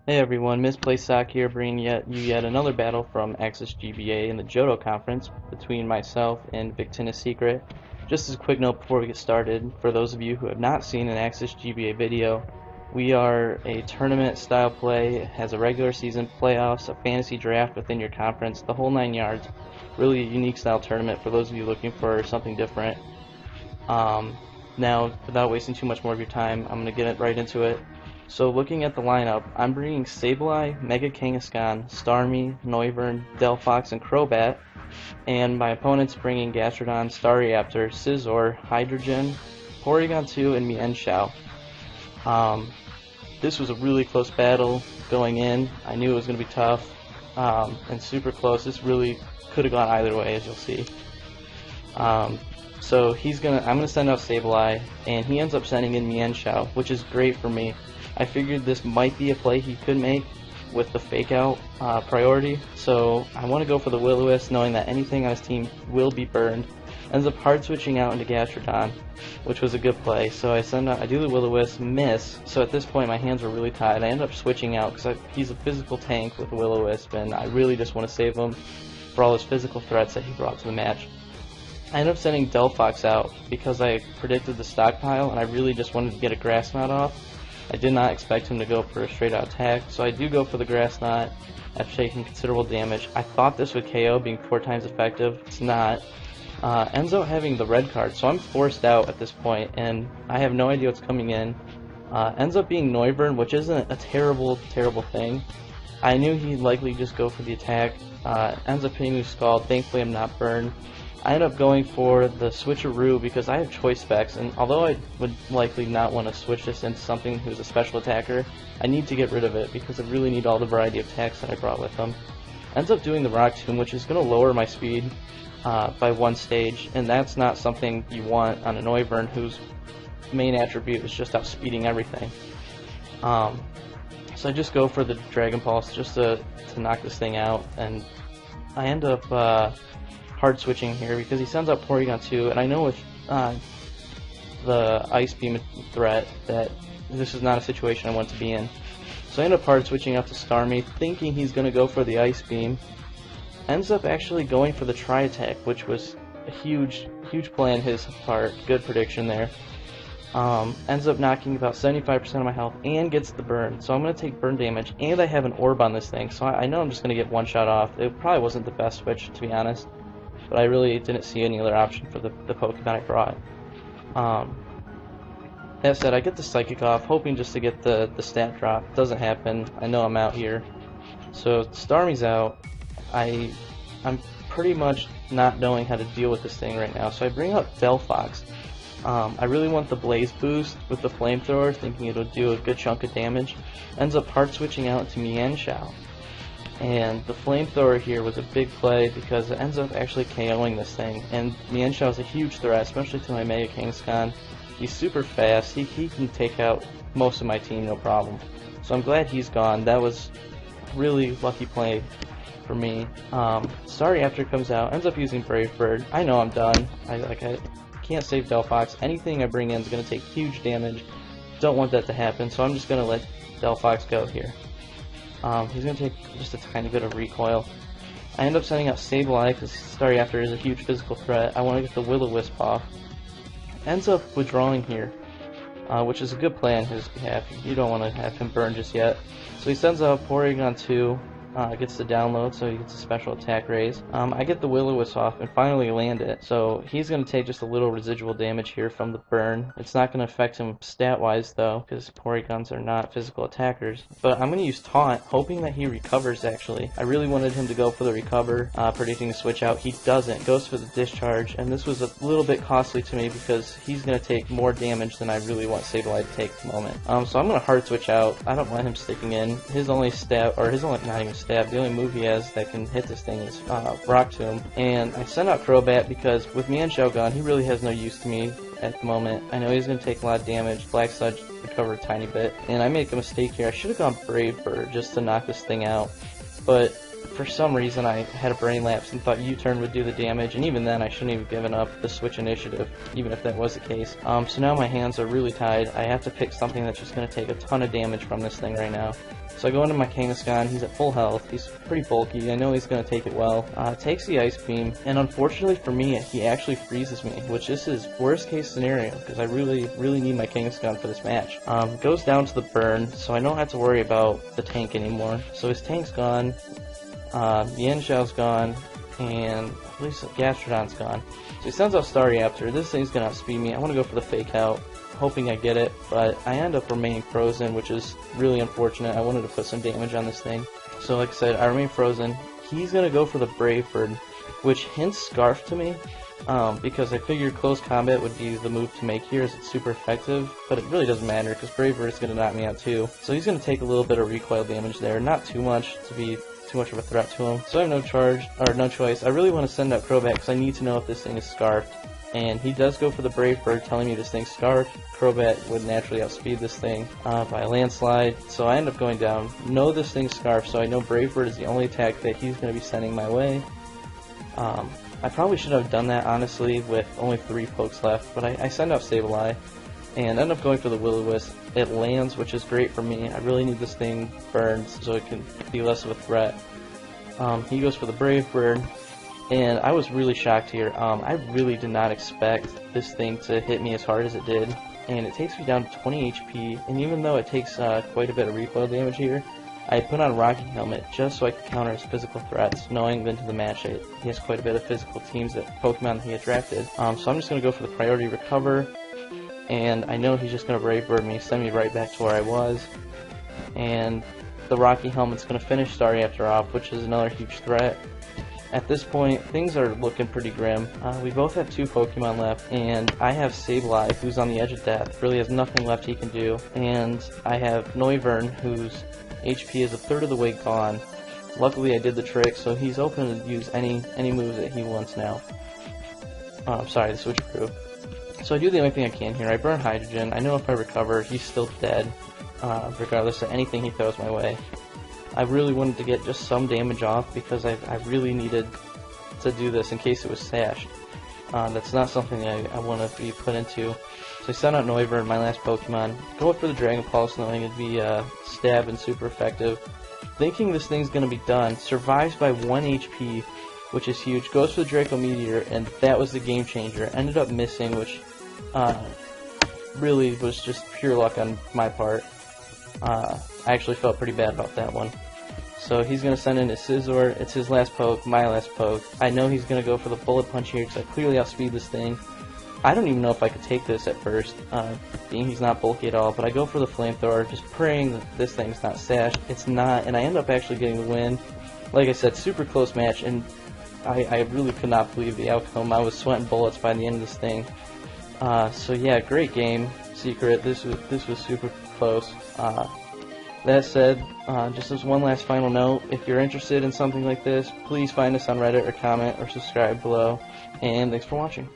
Hey everyone, Misplaced Sock here, bringing yet another battle from Axis GBA in the Johto conference between myself and VictinisSecret. Just as a quick note before we get started, for those of you who have not seen an Axis GBA video, we are a tournament style play. It has a regular season, playoffs, a fantasy draft within your conference, the whole 9 yards. Really a unique style tournament for those of you looking for something different. Now, without wasting too much more of your time, I'm going to get right into it. So looking at the lineup, I'm bringing Sableye, Mega Kangaskhan, Starmie, Noivern, Delphox, and Crobat, and my opponent's bringing Gastrodon, Staraptor, Scizor, Hydrogen, Porygon 2, and Mienshao. This was a really close battle going in. I knew it was going to be tough, and super close. This really could have gone either way, as you'll see. So I'm gonna send out Sableye, and he ends up sending in Mienshao, which is great for me. I figured this might be a play he could make with the fake out priority, so I want to go for the Will-O-Wisp, knowing that anything on his team will be burned. Ends up hard switching out into Gastrodon, which was a good play. So I do the Will-O-Wisp, miss. So at this point my hands were really tied. I end up switching out because he's a physical tank with Will-O-Wisp, and I really just want to save him for all his physical threats that he brought to the match. I ended up sending Delphox out because I predicted the stockpile, and I really just wanted to get a Grass Knot off. I did not expect him to go for a straight out attack, so I do go for the Grass Knot after taking considerable damage. I thought this would KO, being 4 times effective. It's not. Ends up having the red card, so I'm forced out at this point, and I have no idea what's coming in. Ends up being Noivern, which isn't a terrible thing. I knew he'd likely just go for the attack. Ends up hitting me with Scald. Thankfully I'm not burned. I end up going for the switcheroo because I have choice specs, and although I would likely not want to switch this into something who's a special attacker, I need to get rid of it because I really need all the variety of attacks that I brought with them. Ends up doing the Rock Tomb, which is going to lower my speed by 1 stage, and that's not something you want on a Noivern whose main attribute is just outspeeding everything. So I just go for the Dragon Pulse just to knock this thing out, and I end up hard switching here because he sends out Porygon 2, and I know with the Ice Beam threat that this is not a situation I want to be in. So I end up hard switching out to Starmie, thinking he's going to go for the Ice Beam. Ends up actually going for the Tri-Attack, which was a huge play on his part. Good prediction there. Ends up knocking about 75% of my health and gets the burn. So I'm going to take burn damage, and I have an orb on this thing, so I know I'm just going to get one shot off. It probably wasn't the best switch, to be honest, but I really didn't see any other option for the Pokemon I brought. That said, I get the Psychic off, hoping just to get the stat drop. Doesn't happen. I know I'm out here. So Starmie's out. I'm pretty much not knowing how to deal with this thing right now, so I bring up Delphox. I really want the Blaze boost with the Flamethrower, thinking it'll do a good chunk of damage. Ends up hard switching out to Mienshao. And the Flamethrower here was a big play because it ends up actually KOing this thing. And Mienshao is a huge threat, especially to my Mega Kangaskhan. He's super fast. He can take out most of my team, no problem. So I'm glad he's gone. That was a really lucky play for me. Staraptor comes out, ends up using Brave Bird. I know I'm done. I can't save Delphox. Anything I bring in is going to take huge damage. Don't want that to happen, so I'm just going to let Delphox go here. He's going to take just a tiny bit of recoil. I end up sending out Sableye because Staraptor is a huge physical threat. I want to get the Will-O-Wisp off. Ends up withdrawing here, which is a good play on his behalf. You don't want to have him burn just yet. So he sends out Porygon 2, gets the download, so he gets a special attack raise. I get the Will-O-Wisp off and finally land it. So he's going to take just a little residual damage here from the burn. It's not going to affect him stat-wise though, because Porygons are not physical attackers. But I'm going to use Taunt, hoping that he recovers actually. I really wanted him to go for the recover, predicting the switch out. He doesn't. Goes for the discharge, and this was a little bit costly to me because he's going to take more damage than I really want Sableye to take at the moment. So I'm going to hard switch out. I don't want him sticking in. His only stat, or his only, not even stab, the only move he has that can hit this thing is Rock Tomb. And I send out Crobat because with Mienshao gone, he really has no use to me at the moment. I know he's going to take a lot of damage. Black Sludge recover a tiny bit. And I make a mistake here. I should have gone Brave Bird just to knock this thing out. But for some reason I had a brain lapse and thought U-turn would do the damage, and even then I shouldn't have given up the switch initiative, even if that was the case. So now my hands are really tied. I have to pick something that's just going to take a ton of damage from this thing right now. So I go into my Kangaskhan. He's at full health. He's pretty bulky. I know he's going to take it well. Takes the Ice Beam, and unfortunately for me, he actually freezes me, which this is worst case scenario, because I really need my Kangaskhan for this match. Goes down to the burn, so I don't have to worry about the tank anymore. So his tank's gone, Yanxiao's gone, and at least Gastrodon's gone. So he sends out Staraptor. This thing's going to outspeed me. I want to go for the Fake Out, hoping I get it, but I end up remaining frozen, which is really unfortunate. I wanted to put some damage on this thing. So like I said, I remain frozen. He's going to go for the Brave Bird, which hints Scarf to me, because I figured close combat would be the move to make here, as it's super effective, but it really doesn't matter, because Brave Bird is going to knock me out too. So he's going to take a little bit of recoil damage there, not too much to be too much of a threat to him. So I have no choice. I really want to send out Crobat, because I need to know if this thing is Scarfed. And he does go for the Brave Bird, telling me this thing's Scarfed. Crobat would naturally outspeed this thing by a landslide, so I end up going down. Know this thing's Scarfed, so I know Brave Bird is the only attack that he's going to be sending my way. I probably should have done that, honestly, with only 3 pokes left, but I send out Sableye and end up going for the Will-O-Wisp. It lands, which is great for me. I really need this thing burned so it can be less of a threat. He goes for the Brave Bird. And I was really shocked here. I really did not expect this thing to hit me as hard as it did. And it takes me down to 20 HP. And even though it takes quite a bit of recoil damage here, I put on Rocky Helmet just so I could counter his physical threats, knowing that into the match he has quite a bit of physical teams that Pokemon he had drafted. So I'm just going to go for the Priority Recover. And I know he's just going to Brave Bird me, send me right back to where I was. And the Rocky Helmet's going to finish Staraptor off, which is another huge threat. At this point, things are looking pretty grim. We both have 2 Pokemon left, and I have Sableye, who's on the edge of death, really has nothing left he can do, and I have Noivern, whose HP is a third of the way gone. Luckily I did the trick, so he's open to use any moves that he wants now. I'm sorry, the Switcheroo. So I do the only thing I can here. I burn Hydrogen. I know if I recover, he's still dead, regardless of anything he throws my way. I really wanted to get just some damage off because I really needed to do this in case it was sashed. That's not something I want to be put into. So I sent out Noivern, my last Pokemon. Go for the Dragon Pulse, knowing it'd be stab and super effective. Thinking this thing's going to be done, survives by 1 HP, which is huge. Goes for the Draco Meteor, and that was the game changer. Ended up missing, which really was just pure luck on my part. I actually felt pretty bad about that one. So he's going to send in his Scizor. It's his last poke, my last poke. I know he's going to go for the Bullet Punch here because I clearly outspeed this thing. I don't even know if I could take this at first, being he's not bulky at all, but I go for the Flamethrower, just praying that this thing's not sashed. It's not, and I end up actually getting the win. Like I said, super close match, and I really could not believe the outcome. I was sweating bullets by the end of this thing. So yeah, great game, Secret. This was super close. That said, just as one last final note, if you're interested in something like this, please find us on Reddit or comment or subscribe below, and thanks for watching.